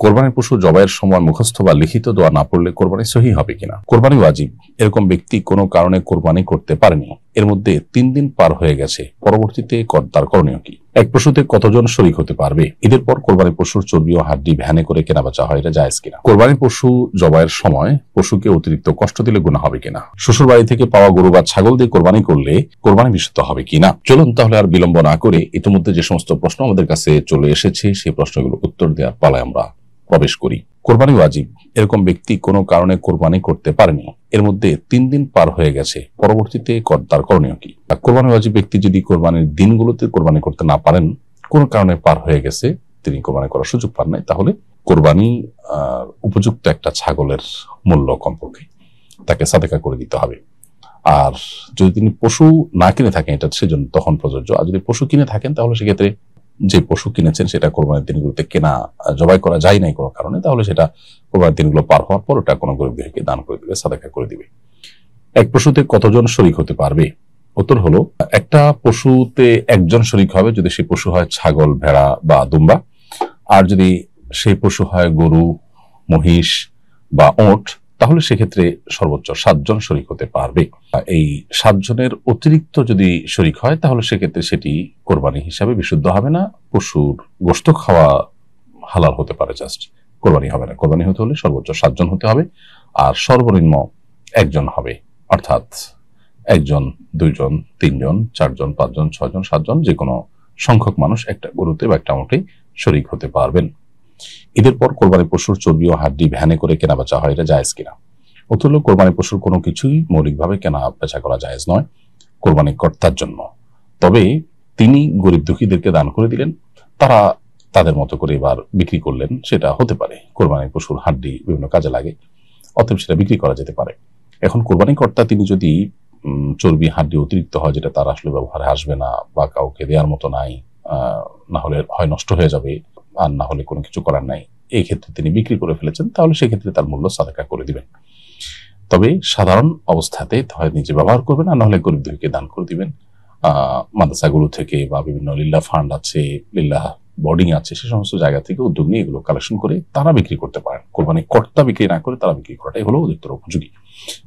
কোরবানির পশু জবাইয়ের সময় মুখস্থ বা লিখিত দোয়া না পড়লে কোরবানি সহিহ হবে কিনা? কোরবানি ওয়াজিব। এরকম ব্যক্তি কোনো কারণে কোরবানি করতে পারেনি, এর মধ্যে 3 দিন পার হয়ে গেছে, পরবর্তীতে তার করণীয় কি? এক পশুতে কতজন শরীক হতে পারবে? ঈদের পর কোরবানির পশুর চর্বি ও হাড্ডি ভ্যানে করে কেনা বেচা হয়, এটা জায়েজ কিনা? কোরবানির পশু জবাইয়ের সময় পশুকে অতিরিক্ত কষ্ট দিলে গুনাহ হবে কিনা? শ্বশুর বাড়ি থেকে পাওয়া গরু বা ছাগল দিয়ে কোরবানি করলে কোরবানি বিশুদ্ধ হবে কিনা? চলুন তাহলে আর বিলম্ব না করে ইতিমধ্যে যে সমস্ত প্রশ্ন আমাদের কাছে চলে এসেছে সেই প্রশ্নগুলো উত্তর দেওয়ার পালায় আমরা প্রবেশ করি। কোরবানি ওয়াজিব। এরকম ব্যক্তি কোনো কারণে কোরবানি করতে পারেনি, এর মধ্যে 3 দিন পার হয়ে গেছে, পরবর্তীতে তার করণীয় কি? কোরবানি ওয়াজিব ব্যক্তি যদি কোরবানির দিনগুলোতে কোরবানি করতে না পারেন, কোনো কারণে পার হয়ে গেছে, তিনি কোরবানি করার সুযোগ পান নাই, তাহলে কোরবানি উপযুক্ত একটা ছাগলের মূল্য কমপক্ষে তাকে সাদেকা করে দিতে হবে। আর যদি তিনি পশু না কিনে থাকেন, এটা সেজন্য তখন প্রযোজ্য। আর যদি পশু কিনে থাকেন তাহলে সেক্ষেত্রে যে পশু কিনেছেন সেটা কোরবানির দিনগুলোতে কেনা জবাই করা যায় নাই কোনো কারণে, তাহলে সেটা কোরবানির দিনগুলো পার হওয়ার পর ওটা কোনো গরিব দুঃখীকে দান করে দিবে, সাদেকা করে দিবে। এক পশুতে কতজন শরীক হতে পারবে? উত্তর হলো, একটা পশুতে একজন শরীক হবে যদি সেই পশু হয় ছাগল, ভেড়া বা দুম্বা। আর যদি সেই পশু হয় গরু, মহিষ বা ওট, তাহলে সেক্ষেত্রে সর্বোচ্চ 7 জন শরীক হতে পারবে। এই 7 জনের অতিরিক্ত যদি শরীক হয় তাহলে সেক্ষেত্রে সেটি কোরবানি হিসাবে বিশুদ্ধ হবে না, পশুর গোশত খাওয়া হালাল হতে পারে, জাস্ট কোরবানি হবে না। কোরবানি হতে হলে সর্বোচ্চ 7 জন হতে হবে, আর সর্বনিম্ন 1 জন হবে, অর্থাৎ 1 জন, 2 জন, 3 জন, 4 জন, 5 জন, 6 জন, 7 জন, যে কোনো সংখ্যক মানুষ একটা গরুতে বা একটা উটে শরীক হতে পারবেন। ঈদের পর কোরবানি পশুর চর্বি ও হাড্ডি ভ্যানে করে কেনা বেচা হয়, এটা জায়েজ কিনা? উত্তর হলো, কোরবানি পশুর কোনো কিছুই মৌলিকভাবে কেনা বেচা করা জায়েজ নয় কোরবানি কর্তার জন্য। তবে তিনি গরিব দুঃখীদেরকে দান করে দিলেন, তারা তাদের মতো করে এবার বিক্রি করলেন, সেটা হতে পারে। কোরবানি পশুর হাড্ডি বিভিন্ন কাজে লাগে, অতএব সেটা বিক্রি করা যেতে পারে। এখন কোরবানি কর্তা তিনি যদি চর্বি হাড্ডি অতিরিক্ত হয়, যেটা তার আসলে ব্যবহারে আসবে না বা কাউকে দেওয়ার মতো নাই, না হলে হয় নষ্ট হয়ে যাবে, আর না হলে কোনো কিছু করার নাই, এই ক্ষেত্রে তিনি বিক্রি করে ফেলেছেন, তাহলে সেক্ষেত্রে তার মূল্য সাদেকা করে দিবেন। তবে সাধারণ অবস্থাতে হয় নিজে ব্যবহার করবেন, আর না হলে গরিব দুঃখীকে দান করে দিবেন। মাদ্রাসাগুলো থেকে বা বিভিন্ন লিল্লাহ ফান্ড আছে, লিল্লাহ বোর্ডিং আছে, সে সমস্ত জায়গা থেকে উদ্যোগ নিয়ে এগুলো কালেকশন করে তারা বিক্রি করতে পারেন। কোরবানি কর্তা বিক্রি না করে তারা বিক্রি করাটাই হলো অধিকতর উপযোগী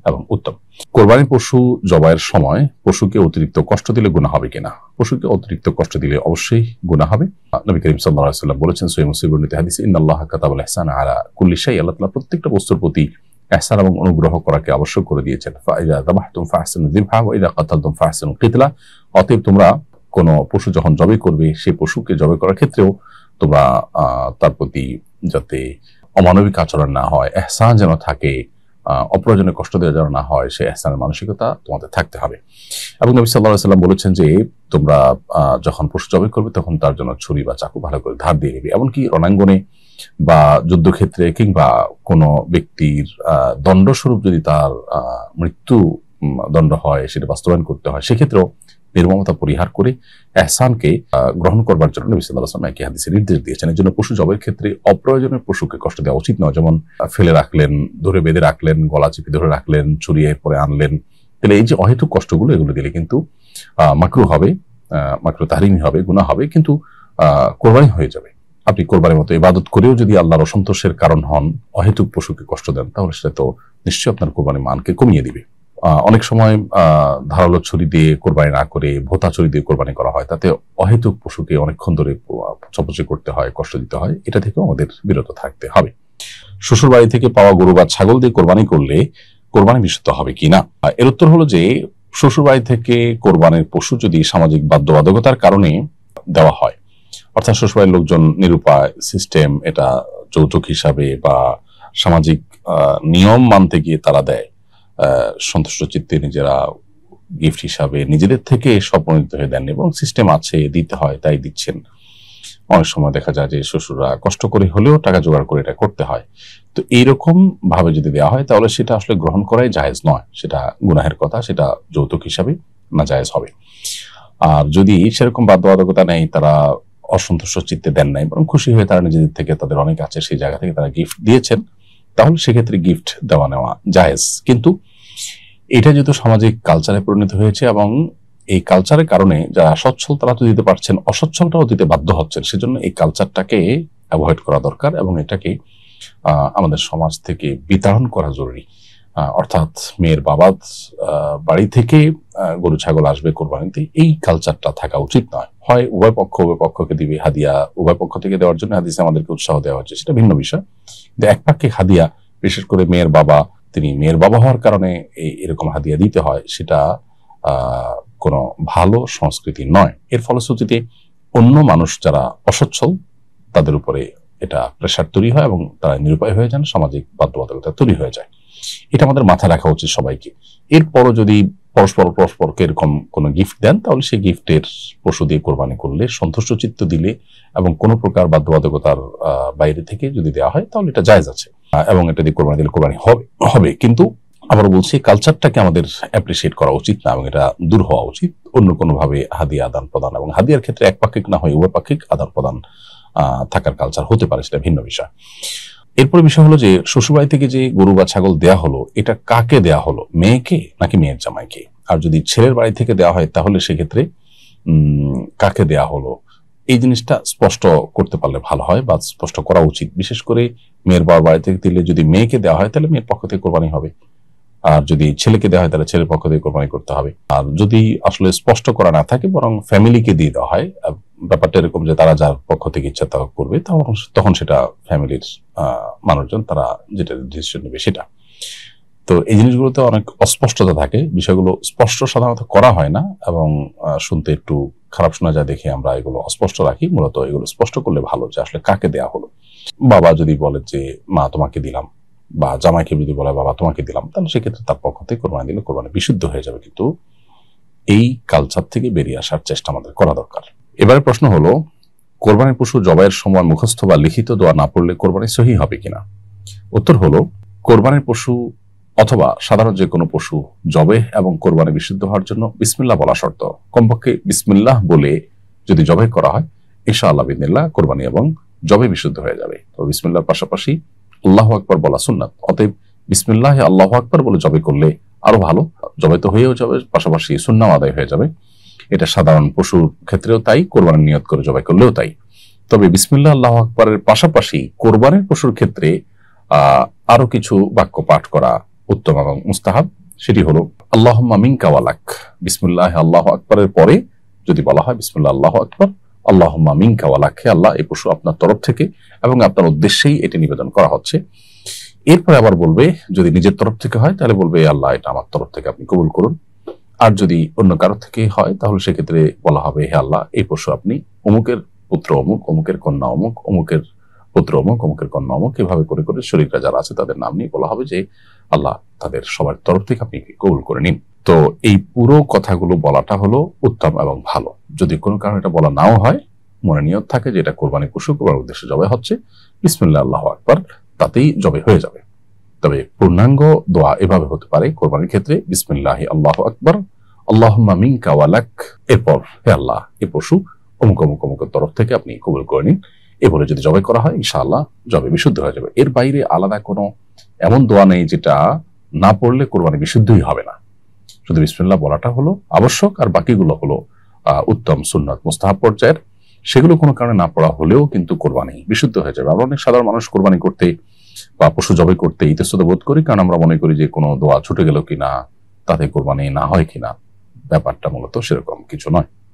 এবং উত্তম। কোরবানি পশু জবাইয়ের সময় পশুকে অতিরিক্ত কষ্ট দিলে গুনাহ হবে কিনা? পশুকে অতিরিক্ত কষ্ট দিলে অবশ্যই গুনাহ হবে। নবী করিম সাল্লাল্লাহু আলাইহি ওয়াসাল্লাম বলেছেন সহিহ মুসলিম বর্ণিত হাদিসে, ইন্নাল্লাহা কাতাবাল ইহসানা আলা কুল্লি শাই, আল্লাহ তাআলা প্রত্যেকটা বস্তুর প্রতি ইহসান এবং অনুগ্রহ করাকে আবশ্যক করে দিয়েছেন। ফাইযা যাবাহতুম ফাহসিনু যিবহা ওয়া ইযা কাতালতুম ফাহসিনু কিতলা। অতএব তোমরা কোন পশু যখন জবাই করবে, সেই পশুকে জবাই করার ক্ষেত্রেও তোমরা তার প্রতি যাতে অমানবিক আচরণ না হয়, ইহসান যেন থাকে, অপ্রয়োজনীয় কষ্ট দেওয়া যেন না হয়, সেই ইহসানের মানসিকতা তোমাদের থাকতে হবে। এবং নবী সাল্লাল্লাহু আলাইহি ওয়াসাল্লাম বলেছেন যে তোমরা যখন পশু জবাই করবে তখন তার জন্য ছুরি বা চাকু ভালো করে ধার দিয়ে নেবে। এমনকি রণাঙ্গনে বা যুদ্ধক্ষেত্রে কিংবা কোনো ব্যক্তির দণ্ডস্বরূপ যদি তার মৃত্যু দণ্ড হয়, সেটা বাস্তবায়ন করতে হয়, সেক্ষেত্রেও নির্মমতা পরিহার করে ইহসানকে গ্রহণ করবার জন্য নবী সাল্লাল্লাহু আলাইহি ওয়াসাল্লাম একই হাদিসে নির্দেশ দিয়েছেন। এর জন্য পশু জবাইয়ের ক্ষেত্রে অপ্রয়োজনীয় পশুকে কষ্ট দেওয়া উচিত নয়। যেমন ফেলে রাখলেন, ধরে বেঁধে রাখলেন, গলা চিপে ধরে রাখলেন, ছুরিয়ে পরে আনলেন, তাহলে এই যে অহেতুক কষ্টগুলো, এগুলো দিলে কিন্তু মাকরুহ হবে, মাকরুহ তাহরিমি হবে, গুনাহ হবে, কিন্তু কোরবানি হয়ে যাবে। আপনি কোরবানির মতো ইবাদত করেও যদি আল্লাহর অসন্তোষের কারণ হন, অহেতুক পশুকে কষ্ট দেন, তাহলে সেটা তো নিশ্চয়ই আপনার কোরবানির মানকে কমিয়ে দিবে। অনেক সময় ধারালো ছুরি দিয়ে কোরবানি না করে ভোতা ছুরি দিয়ে কোরবানি করা হয়, তাতে অহেতুক পশুকে অনেকক্ষণ ধরে চপচে করতে হয়, কষ্ট দিতে হয়, এটা থেকেও আমাদের বিরত থাকতে হবে। শ্বশুর বাড়ি থেকে পাওয়া গরু বা ছাগল দিয়ে কোরবানি করলে কোরবানি বিশুদ্ধ হবে কিনা? এর উত্তর হলো যে শ্বশুর বাড়ি থেকে কোরবানির পশু যদি সামাজিক বাধ্যবাধকতার কারণে দেওয়া হয়, অর্থাৎ শ্বশুরবাড়ির লোকজন নিরুপায়, সিস্টেম এটা যৌতুক হিসাবে বা সামাজিক নিয়ম মানতে গিয়ে তারা দেয়, সন্তুষ্ট চিত্তে নিজেরা গিফট হিসাবে নিজেদের থেকে স্বপ্নিত হয়ে দেন এবং সিস্টেম আছে দিতে হয় তাই দিচ্ছেন। অনেক সময় দেখা যায় যে শ্বশুররা কষ্ট করে হলেও টাকা জোগাড় করে এটা করতে হয়। তো এইরকম ভাবে যদি দেওয়া হয় তাহলে সেটা আসলে গ্রহণ করাই জায়েজ নয়, সেটা গুনাহের কথা, সেটা যৌতুক হিসাবে না জায়েজ হবে। আর যদি সেরকম বাধ্যবাধকতা নেই, তারা অসন্তুষ্ট চিত্তে দেন নাই, বরং খুশি হয়ে তারা নিজেদের থেকে, তাদের অনেক আছে সেই জায়গা থেকে তারা গিফট দিয়েছেন, তাহলে সেক্ষেত্রে গিফট দেওয়া নেওয়া জায়েজ। কিন্তু এটা যেহেতু সামাজিক কালচারে পরিণত হয়েছে এবং এই কালচারের কারণে যারা সচ্ছল তারা তো দিতে পারছেন, অসচ্ছলটাও দিতে বাধ্য হচ্ছেন, সেজন্য এই কালচারটাকে অ্যাভয়েড করা দরকার এবং এটাকে আমাদের সমাজ থেকে বিতাড়ন করা জরুরি। অর্থাৎ মেয়ের বাবার বাড়ি থেকে গরু ছাগল আসবে কোরবানিতে, এই কালচারটা থাকা উচিত নয়। হয় উভয় পক্ষকে দিবে হাদিয়া, উভয় পক্ষ থেকে দেওয়ার জন্য হাদিসে আমাদেরকে উৎসাহ দেওয়া হচ্ছে, সেটা ভিন্ন বিষয়। কিন্তু এক পাক্ষিক হাদিয়া, বিশেষ করে মেয়ের বাবা, তিনি মেয়ের বাবা হওয়ার কারণে এরকম হাদিয়া দিতে হয়, সেটা কোনো ভালো সংস্কৃতি নয়। এর ফলশ্রুতিতে অন্য মানুষ যারা অসচ্ছল তাদের উপরে এটা প্রেশার তৈরি হয় এবং তারা নিরুপায় হয়ে যান, সামাজিক বাধ্যবাধকতা তৈরি হয়ে যায়। এটা আমাদের মাথায় রাখা উচিত সবাইকে। এরপরও যদি পরস্পরকে এরকম কোনো গিফট দেন, তাহলে সেই গিফটের পশু দিয়ে কোরবানি করলে, সন্তুষ্ট চিত্ত দিলে এবং কোনো প্রকার বাধ্যবাধকতার বাইরে থেকে যদি দেওয়া হয়, তাহলে এটা জায়েজ আছে এবং এটা দিয়ে কোরবানি দিলে কোরবানি হবে। কিন্তু আবার বলছি, কালচারটাকে আমাদের অ্যাপ্রিসিয়েট করা উচিত না এবং এটা দূর হওয়া উচিত। অন্য কোনোভাবে হাদিয়া আদান প্রদান, এবং হাদিয়ার ক্ষেত্রে একপাক্ষিক না হয় উভয় পাক্ষিক আদান প্রদান থাকার কালচার হতে পারে, সেটা ভিন্ন বিষয়। এরপরে বিষয় হলো যে শ্বশুরবাড়ি থেকে যে গরু বা ছাগল দেয়া হলো, এটা কাকে দেয়া হলো, মেয়েকে নাকি মেয়ের জামাইকে? আর যদি ছেলের বাড়ি থেকে দেওয়া হয়, তাহলে সেক্ষেত্রে কাকে দেয়া হলো, এই জিনিসটা স্পষ্ট করতে পারলে ভালো হয় বা স্পষ্ট করা উচিত। বিশেষ করে মেয়ের বাবার বাড়ি থেকে দিলে যদি মেয়েকে দেওয়া হয়, তাহলে মেয়ের পক্ষ থেকে কোরবানি হবে, আর যদি ছেলেকে দেওয়া হয় তাহলে ছেলের পক্ষ থেকে কোরবানি করতে হবে। আর যদি আসলে স্পষ্ট করা না থাকে, বরং ফ্যামিলিকে দিয়ে দেওয়া হয়, ব্যাপারটা এরকম যে তারা যার পক্ষ থেকে ইচ্ছা তা করবে, তখন সেটা ফ্যামিলির মানুষজন তারা যেটা ডিসিশন নেবে সেটা। তো এই জিনিসগুলোতে অনেক অস্পষ্টতা থাকে, বিষয়গুলো স্পষ্ট সাধারণত করা হয় না এবং শুনতে একটু খারাপ শোনা যায় দেখে আমরা এগুলো অস্পষ্ট রাখি। মূলত এগুলো স্পষ্ট করলে ভালো, যে আসলে কাকে দেয়া হলো। বাবা যদি বলে যে মা তোমাকে দিলাম, বা জামাইকে যদি বলে বাবা তোমাকে দিলাম, তাহলে সেক্ষেত্রে তার পক্ষ থেকে কোরবানি দিলে কোরবানি বিশুদ্ধ হয়ে যাবে। কিন্তু এই কালচার থেকে বেরিয়ে আসার চেষ্টা আমাদের করা দরকার। এবারে প্রশ্ন হলো, কোরবানির পশু জবাইয়ের সময় মুখস্থ বা লিখিত দোয়া না পড়লে কোরবানি সহিহ হবে কিনা? উত্তর হলো, কোরবানির পশু অথবা সাধারণ যে কোনো পশু জবে এবং কোরবানি বিশুদ্ধ হওয়ার জন্য বিসমিল্লাহ বলা শর্ত। কমপক্ষে বিসমিল্লাহ বলে যদি জবাই করা হয়, ইনশাআল্লাহ বিদিনিল্লাহ কোরবানি এবং জবে বিশুদ্ধ হয়ে যাবে। তো বিসমিল্লাহর পাশাপাশি আল্লাহু আকবার বলা সুন্নাত। অতএব বিসমিল্লাহ আল্লাহু আকবার বলে জবে করলে আরো ভালো, জবে তো হয়েও যাবে, পাশাপাশি সুন্নাহ আদায় হয়ে যাবে। এটা সাধারণ পশুর ক্ষেত্রেও তাই, কোরবানির নিয়ত করে জবাই করলেও তাই। তবে বিসমিল্লাহ আল্লাহু আকবারের পাশাপাশি কোরবানির পশুর ক্ষেত্রে আরো কিছু বাক্য পাঠ করা উত্তম এবং মুস্তাহাব। সেটি হলো আল্লাহুম্মা মিনকা ওয়ালাক। বিসমিল্লাহ আল্লাহু আকবারের পরে যদি বলা হয় বিসমিল্লাহ আল্লাহু আকবার, আল্লাহুম্মা মিনকা ওয়ালাক, হে আল্লাহ এই পশু আপনার তরফ থেকে এবং আপনার উদ্দেশ্যেই এটি নিবেদন করা হচ্ছে। এরপরে আবার বলবে, যদি নিজের তরফ থেকে হয় তাহলে বলবে আল্লাহ এটা আমার তরফ থেকে আপনি কবুল করুন। আর যদি অন্য কারো থেকে হয় তাহলে সেক্ষেত্রে বলা হবে, হে আল্লাহ এই পশু আপনি অমুকের পুত্র অমুক, অমুকের কন্যা অমুক, অমুকের পুত্র অমুক, অমুকের কন্যা অমুক, এভাবে করে করে শরীররা যারা আছে তাদের নাম নিয়ে বলা হবে যে আল্লাহ তাদের সবার তরফ থেকে আপনি কবুল করে নিন। তো এই পুরো কথাগুলো বলাটা হলো উত্তম এবং ভালো। যদি কোনো কারণে এটা বলা নাও হয়, মনে নিয়ত থাকে যে এটা কোরবানি পশু কোরবানির উদ্দেশ্যে জবাই হচ্ছে, বিসমিল্লাহ আল্লাহু আকবার, তাতেই জবাই হয়ে যাবে। তবে পূর্ণাঙ্গ দোয়া এভাবে হতে পারে কোরবানির ক্ষেত্রে, বিসমিল্লাহ আল্লাহু আকবার, আল্লাহুম্মা মিনকা ওয়ালাক, এরপর হে আল্লাহ এই পশু অমুক অমুক অমুকের তরফ থেকে আপনি কবুল করে নিন। এ বলে যদি জবাই করা হয়, ইনশাআল্লাহ জবাই বিশুদ্ধ হয়ে যাবে। এর বাইরে আলাদা কোনো এমন দোয়া নেই যেটা না পড়লে কোরবানি বিশুদ্ধই হবে না। শুধু বিসমিল্লাহ বলাটা হলো আবশ্যক, আর বাকিগুলো হলো উত্তম সুন্নাত মুস্তাহাব পর্যায়ের। সেগুলো কোনো কারণে না পড়া হলেও কিন্তু কোরবানি বিশুদ্ধ হয়ে যাবে। আমরা অনেক সাধারণ মানুষ কোরবানি করতে বা পশু জবাই করতে ইতস্তত বোধ করি, কারণ আমরা মনে করি যে কোনো দোয়া ছুটে গেল কিনা, তাতে কোরবানি না হয় কিনা। ব্যাপারটা মূলত সেরকম কিছু নয়।